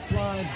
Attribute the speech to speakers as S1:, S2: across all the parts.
S1: Slide.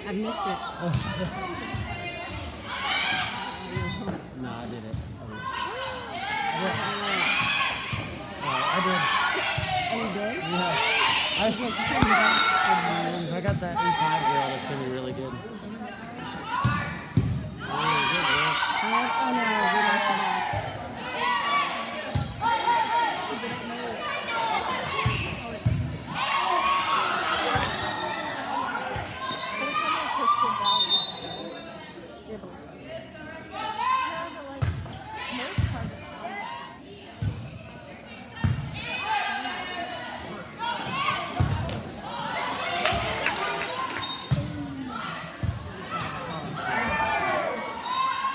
S2: I missed it.
S1: No, I did it. I
S2: Oh, you did?
S1: did. Yeah. I got that E5 girl that's going to be really good.
S2: Oh, no, we lost the ball.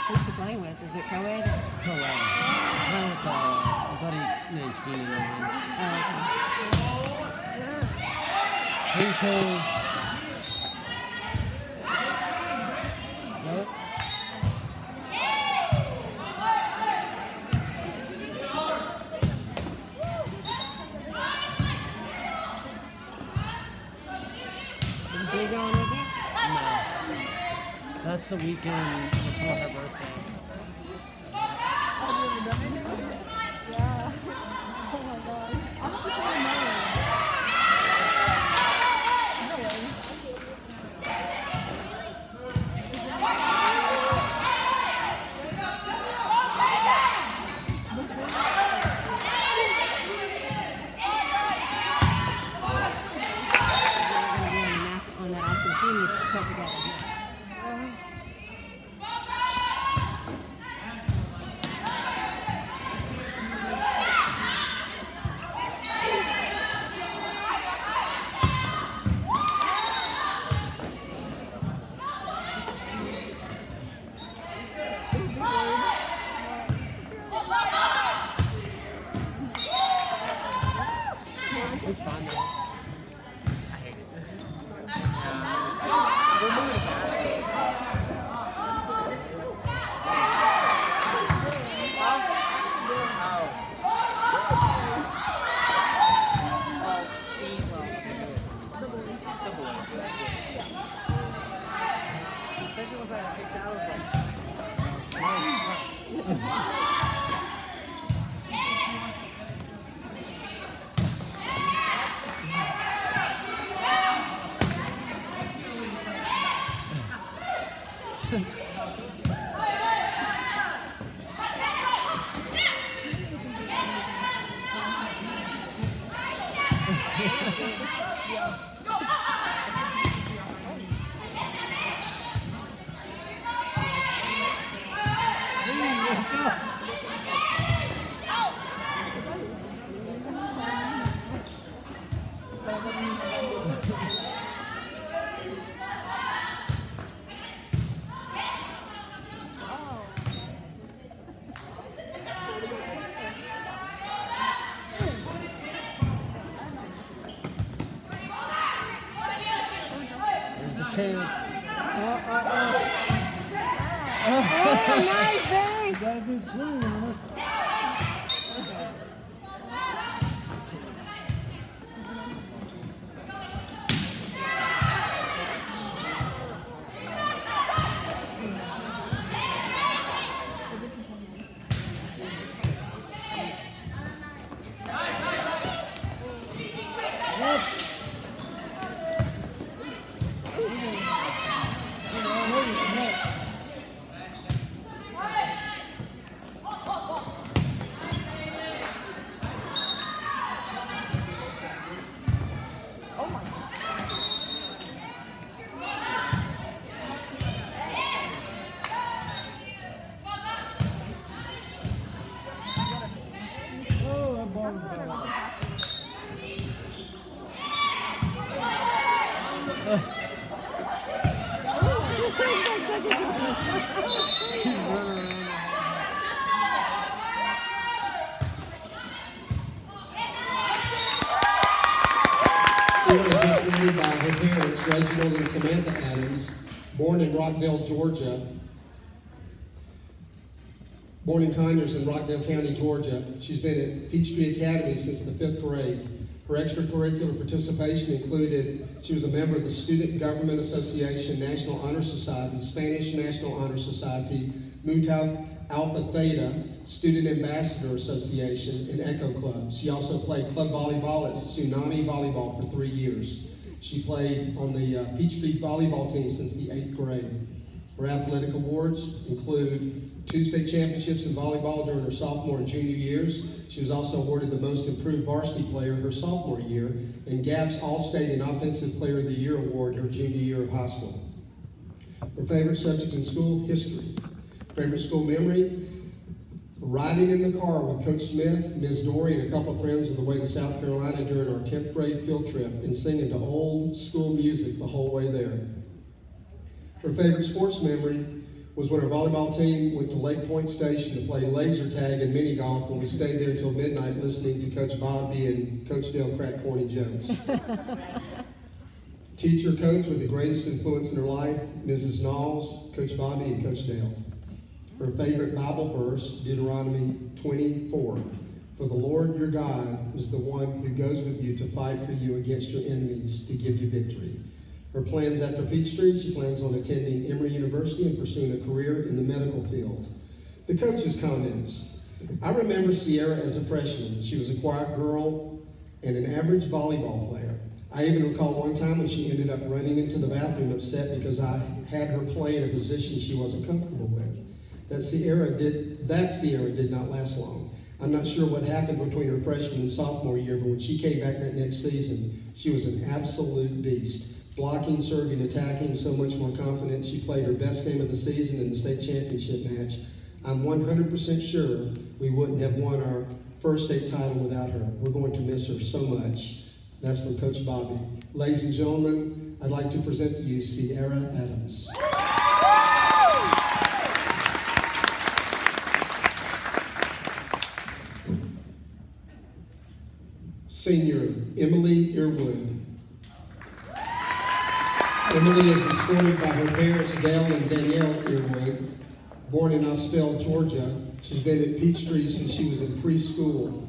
S2: Who's she playing with? Is it co-ed?
S1: Co-ed. Playing with a buddy named Keenan.
S2: Oh, okay.
S1: 3-2. Nope.
S2: Is Big on with you?
S1: No. That's the weekend before her birthday.
S2: On that awesome team you put together.
S1: It's fun though. I hate it. We're moving to There's the chance.
S2: Oh, nice, Ben.
S1: You gotta do swing on it. Oh, that ball was out. She's running around.
S3: Sarah was just named by her parents, Reginald and Samantha Adams, born in Rockdale, Georgia. Born in Conyers in Rockdale County, Georgia. She's been at Peachtree Academy since the 5th grade. Her extracurricular participation included, she was a member of the Student Government Association, National Honor Society, Spanish National Honor Society, Mu Tau Alpha Theta, Student Ambassador Association, and Echo Club. She also played club volleyball at Tsunami Volleyball for 3 years. She played on the Peachtree volleyball team since the 8th grade. Her athletic awards include 2 state championships in volleyball during her sophomore and junior years. She was also awarded the Most Improved Varsity Player her sophomore year, and GAP's All-State and Offensive Player of the Year award her junior year of high school. Her favorite subject in school, history. Favorite school memory, riding in the car with Coach Smith, Ms. Dory, and a couple of friends on the way to South Carolina during our 10th grade field trip and singing to old school music the whole way there. Her favorite sports memory was when our volleyball team went to Lake Point Station to play laser tag and mini golf, and we stayed there until midnight listening to Coach Bobby and Coach Dale crack corny jokes. Teacher coach with the greatest influence in her life, Mrs. Knowles, Coach Bobby, and Coach Dale. Her favorite Bible verse, Deuteronomy 24. For the Lord your God is the one who goes with you to fight for you against your enemies to give you victory. Her plans after Peachtree, she plans on attending Emory University and pursuing a career in the medical field. The coach's comments. I remember Sierra as a freshman. She was a quiet girl and an average volleyball player. I even recall one time when she ended up running into the bathroom upset because I had her play in a position she wasn't comfortable with. That Sierra did not last long. I'm not sure what happened between her freshman and sophomore year, but when she came back that next season, she was an absolute beast. Blocking, serving, attacking, so much more confident. She played her best game of the season in the state championship match. I'm 100% sure we wouldn't have won our first state title without her. We're going to miss her so much. That's from Coach Bobby. Ladies and gentlemen, I'd like to present to you Sierra Adams. Senior, Emily Earwood. Emily is escorted by her parents, Dale and Danielle Earwood. Born in Austell, Georgia, she's been at Peachtree since she was in preschool.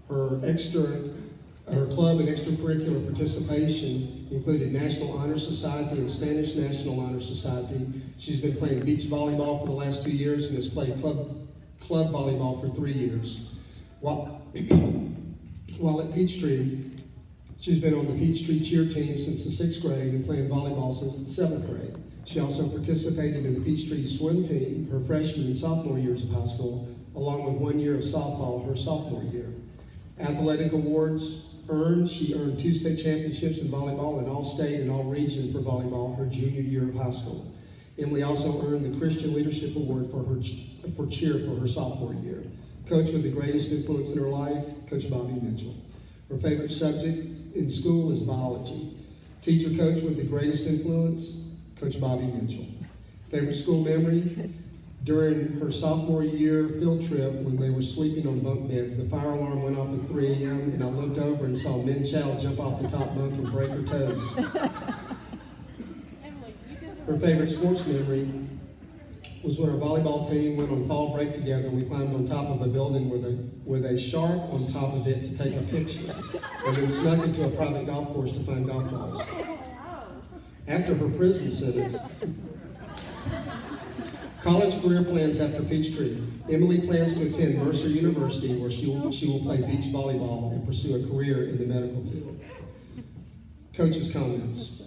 S3: Her club and extracurricular participation included National Honor Society and Spanish National Honor Society. She's been playing beach volleyball for the last 2 years and has played club volleyball for 3 years. While at Peachtree, she's been on the Peachtree cheer team since the 6th grade and playing volleyball since the 7th grade. She also participated in the Peachtree swim team her freshman and sophomore years of high school, along with 1 year of softball her sophomore year. Athletic awards earned, she earned 2 state championships in volleyball and all-state and all-region for volleyball her junior year of high school. Emily also earned the Christian Leadership Award for cheer for her sophomore year. Coach with the greatest influence in her life, Coach Bobby Mitchell. Her favorite subject in school is biology. Teacher coach with the greatest influence, Coach Bobby Mitchell. Favorite school memory? During her sophomore year field trip, when they were sleeping on bunk beds, the fire alarm went off at 3 a.m. and I looked over and saw Min Chow jump off the top bunk and break her toes. Her favorite sports memory was when our volleyball team went on fall break together and we climbed on top of a building with a shark on top of it to take a picture, and then snuck into a private golf course to find golf balls. After her prison sentence, college career plans after Peachtree. Emily plans to attend Mercer University, where she will play beach volleyball and pursue a career in the medical field. Coach's comments.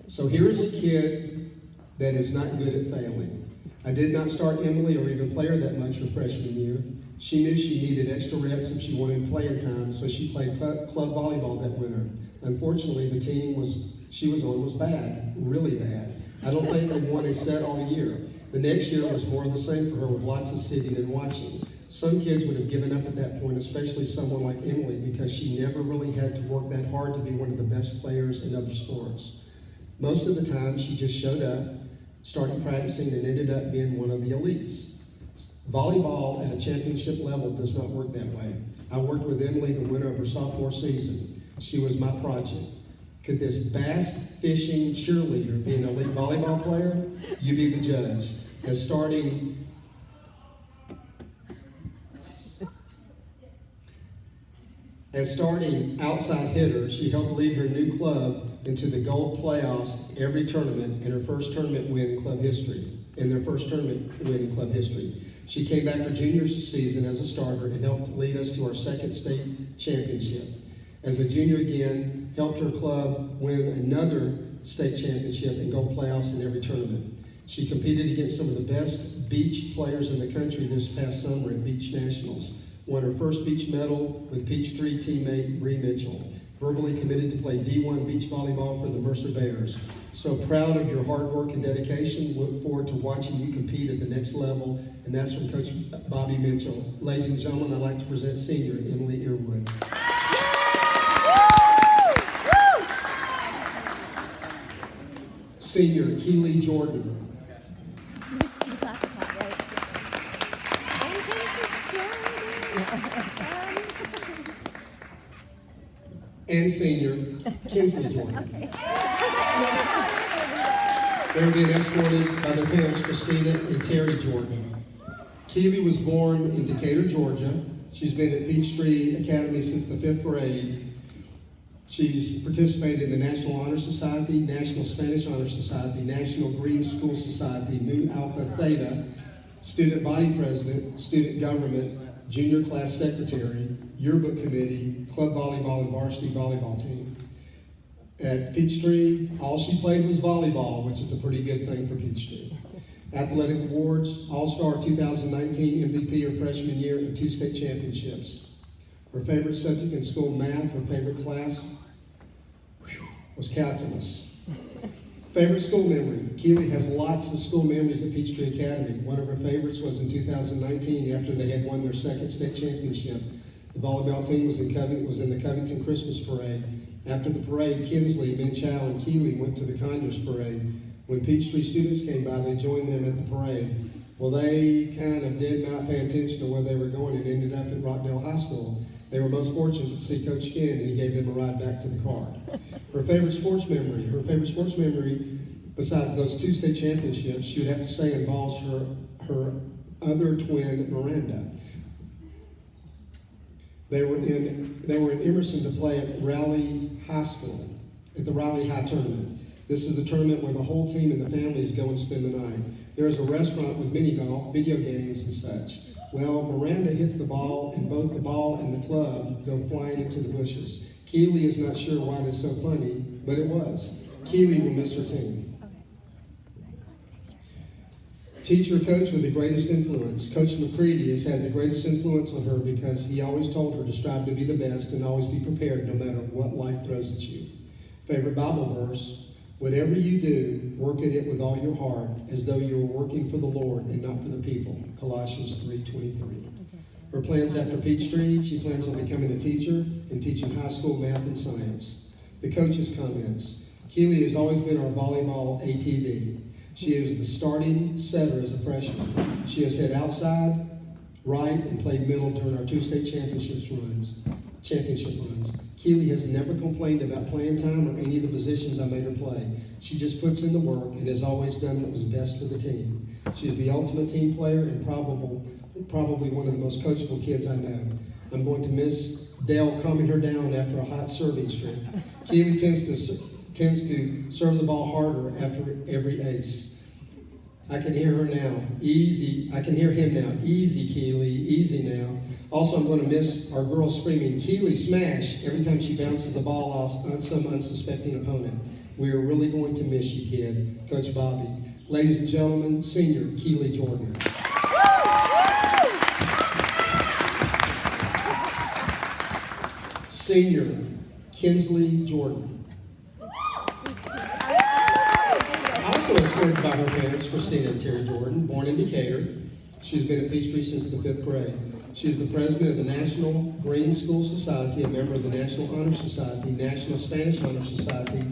S3: So here is a kid that is not good at failing. I did not start Emily or even play her that much her freshman year. She knew she needed extra reps if she wanted playing time, so she played club volleyball that winter. Unfortunately, the team she was on was bad, really bad. I don't think they won a set all year. The next year was more of the same for her, with lots of sitting and watching. Some kids would have given up at that point, especially someone like Emily, because she never really had to work that hard to be one of the best players in other sports. Most of the time, she just showed up, started practicing, and ended up being one of the elites. Volleyball at a championship level does not work that way. I worked with Emily the winter of her sophomore season. She was my project. Could this bass fishing cheerleader be an elite volleyball player? You be the judge. As starting outside hitter, she helped lead her new club into the gold playoffs every tournament in her first tournament win in club history. She came back her junior season as a starter and helped lead us to our second state championship. As a junior again, helped her club win another state championship and go playoffs in every tournament. She competed against some of the best beach players in the country this past summer at Beach Nationals. Won her first beach medal with Peachtree teammate Bree Mitchell. Verbally committed to play D1 beach volleyball for the Mercer Bears. So proud of your hard work and dedication. Look forward to watching you compete at the next level. And that's from Coach Bobby Mitchell. Ladies and gentlemen, I'd like to present senior Emily Earwood. Senior Keely Jordan. And senior Kinsley Jordan. They're being escorted by their parents, Christina and Terry Jordan. Keely was born in Decatur, Georgia. She's been at Peachtree Academy since the 5th grade. She's participated in the National Honor Society, National Spanish Honor Society, National Green School Society, Mu Alpha Theta, student body president, student government, junior class secretary, yearbook committee, club volleyball, and varsity volleyball team. At Peachtree, all she played was volleyball, which is a pretty good thing for Peachtree. Athletic awards, All-Star 2019 MVP her freshman year, and 2 state championships. Her favorite subject in school, math. Her favorite class was calculus. Favorite school memory. Keely has lots of school memories at Peachtree Academy. One of her favorites was in 2019 after they had won their second state championship. The volleyball team was in the Covington Christmas Parade. After the parade, Kinsley, Minchow, and Keely went to the Conyers Parade. When Peachtree students came by, they joined them at the parade. Well, they kind of did not pay attention to where they were going and ended up at Rockdale High School. They were most fortunate to see Coach Ken, and he gave them a ride back to the car. Her favorite sports memory, besides those 2 state championships, she would have to say involves her other twin, Miranda. They were in Emerson to play at Raleigh High School, at the Raleigh High Tournament. This is a tournament where the whole team and the families go and spend the night. There is a restaurant with mini golf, video games, and such. Well, Miranda hits the ball, and both the ball and the club go flying into the bushes. Keely is not sure why it is so funny, but it was. Keely will miss her team. Teacher, coach with the greatest influence. Coach McCready has had the greatest influence on her because he always told her to strive to be the best and always be prepared no matter what life throws at you. Favorite Bible verse. Whatever you do, work at it with all your heart, as though you were working for the Lord and not for the people. Colossians 3:23. Her plans after Peachtree, she plans on becoming a teacher and teaching high school math and science. The coach's comments. Keely has always been our volleyball ATV. She is the starting setter as a freshman. She has hit outside right and played middle during our 2 state championship runs. Keely has never complained about playing time or any of the positions I made her play. She just puts in the work and has always done what was best for the team. She is the ultimate team player and probably one of the most coachable kids I know. I'm going to miss Dale calming her down after a hot serving streak. Keely tends to serve the ball harder after every ace. I can hear her now. Easy. I can hear him now. Easy, Keely. Easy now. Also, I'm going to miss our girl screaming, Keely, smash, every time she bounces the ball off on some unsuspecting opponent. We are really going to miss you, kid. Coach Bobby. Ladies and gentlemen, senior Keely Jordan. Senior Kinsley Jordan. Also escorted by her parents, Christina and Terry Jordan, born in Decatur. She's been at Peachtree since the 5th grade. She is the president of the National Green School Society, a member of the National Honor Society, National Spanish Honor Society,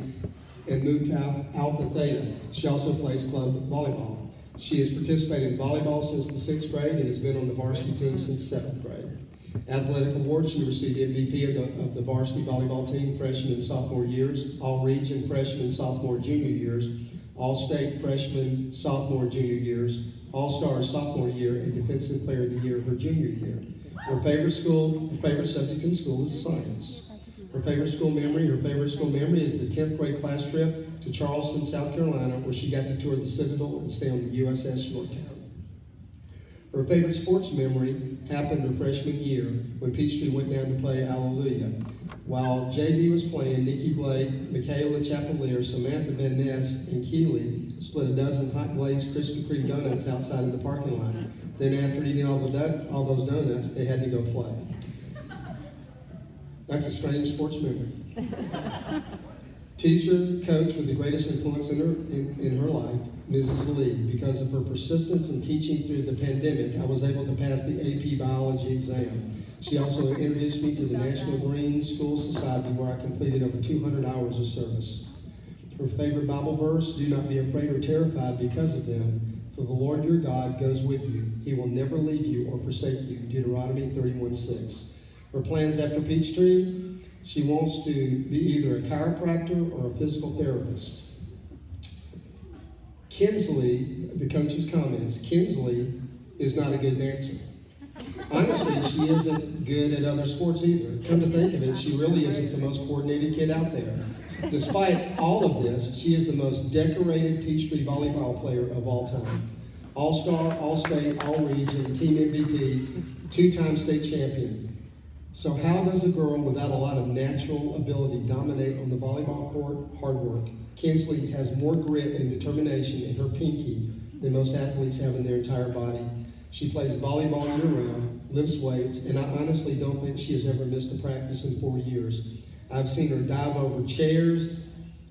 S3: and Mu Tau Alpha Theta. She also plays club volleyball. She has participated in volleyball since the 6th grade and has been on the varsity team since 7th grade. Athletic awards, she received MVP of the varsity volleyball team freshman and sophomore years, all-region freshman, sophomore, junior years, all-state freshman, sophomore, junior years, all-star sophomore year, and defensive player of the year her junior year. Her favorite subject in school is science. Her favorite school memory is the 10th grade class trip to Charleston, South Carolina, where she got to tour the Citadel and stay on the USS Yorktown. Her favorite sports memory happened her freshman year when Peachtree went down to play Alleluia. While JV was playing, Nikki Blake, Michaela Chapelier, Samantha Van Ness, and Keely split a dozen hot glazed Krispy Kreme donuts outside in the parking lot. Then after eating all those donuts, they had to go play. That's a strange sports memory. Teacher, coach with the greatest influence in her life, Mrs. Lee. Because of her persistence in teaching through the pandemic, I was able to pass the AP Biology exam. She also introduced me to the National Green School Society, where I completed over 200 hours of service. Her favorite Bible verse, do not be afraid or terrified because of them, for the Lord your God goes with you. He will never leave you or forsake you, Deuteronomy 31:6. Her plans after Peachtree, she wants to be either a chiropractor or a physical therapist. Kinsley, the coach's comments, Kinsley is not a good dancer. Honestly, she isn't good at other sports either. Come to think of it, she really isn't the most coordinated kid out there. Despite all of this, she is the most decorated Peachtree volleyball player of all time. All-star, all-state, all-region, team MVP, 2-time state champion. So how does a girl without a lot of natural ability dominate on the volleyball court? Hard work. Kinsley has more grit and determination in her pinky than most athletes have in their entire body. She plays volleyball year-round, lifts weights, and I honestly don't think she has ever missed a practice in 4 years. I've seen her dive over chairs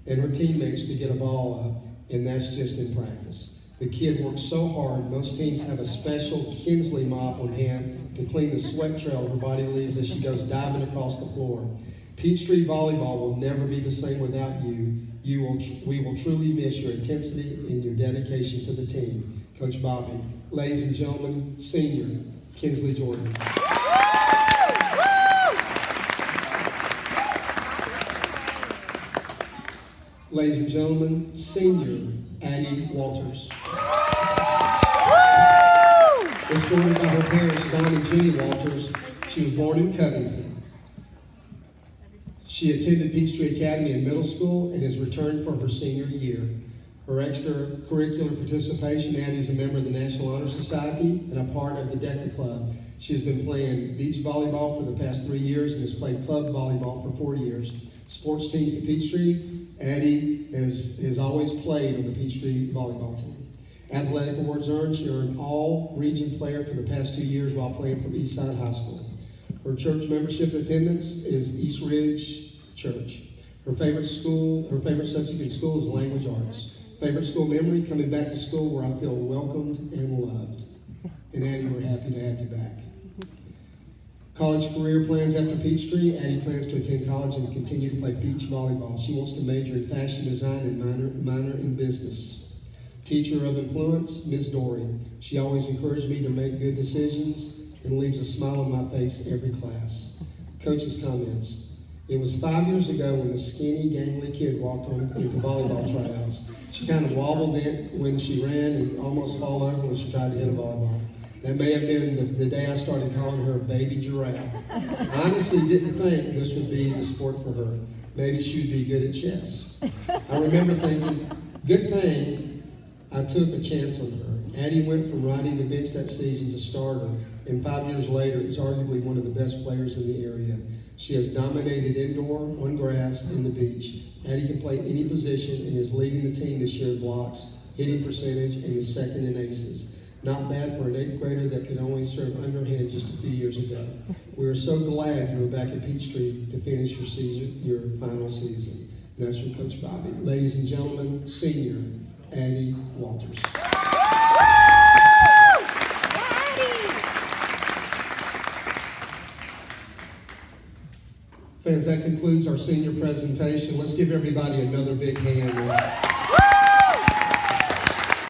S3: and her teammates to get a ball up, and that's just in practice. The kid works so hard, most teams have a special Kinsley mop on hand to clean the sweat trail her body leaves as she goes diving across the floor. Peachtree volleyball will never be the same without you. We will truly miss your intensity and your dedication to the team. Coach Bobby. Ladies and gentlemen, senior Kinsley Jordan. Ladies and gentlemen, senior Addie Walters. Escorted by her parents, Don and Jenny Walters, she was born in Covington. She attended Peachtree Academy in middle school and has returned for her senior year. Her extracurricular participation, Addie is a member of the National Honor Society and a part of the DECA Club. She has been playing beach volleyball for the past 3 years and has played club volleyball for 4 years. Sports teams at Peachtree, Addie has always played on the Peachtree volleyball team. Athletic awards earned, she earned all-region player for the past 2 years while playing for Eastside High School. Her church membership attendance is East Ridge Church. Her favorite subject in school is language arts. Favorite school memory, coming back to school where I feel welcomed and loved. And Addie, we're happy to have you back. College career plans after Peachtree. Addie plans to attend college and continue to play beach volleyball. She wants to major in fashion design and minor in business. Teacher of influence, Ms. Dory. She always encouraged me to make good decisions and leaves a smile on my face every class. Coach's comments. It was 5 years ago when the skinny, gangly kid walked on into volleyball tryouts. She kind of wobbled in when she ran and almost fall over when she tried to hit a volleyball. That may have been the day I started calling her Baby Giraffe. I honestly didn't think this would be the sport for her. Maybe she would be good at chess. I remember thinking, good thing I took a chance on her. Addie went from riding the bench that season to starter, and 5 years later is arguably one of the best players in the area. She has dominated indoor, on grass, and the beach. Addie can play any position and is leading the team this year in blocks, hitting percentage, and is second in aces. Not bad for an 8th grader that could only serve underhand just a few years ago. We are so glad you were back at Peachtree to finish your final season. And that's from Coach Bobby. Ladies and gentlemen, senior Addie Walters. Fans, that concludes our senior presentation. Let's give everybody another big hand.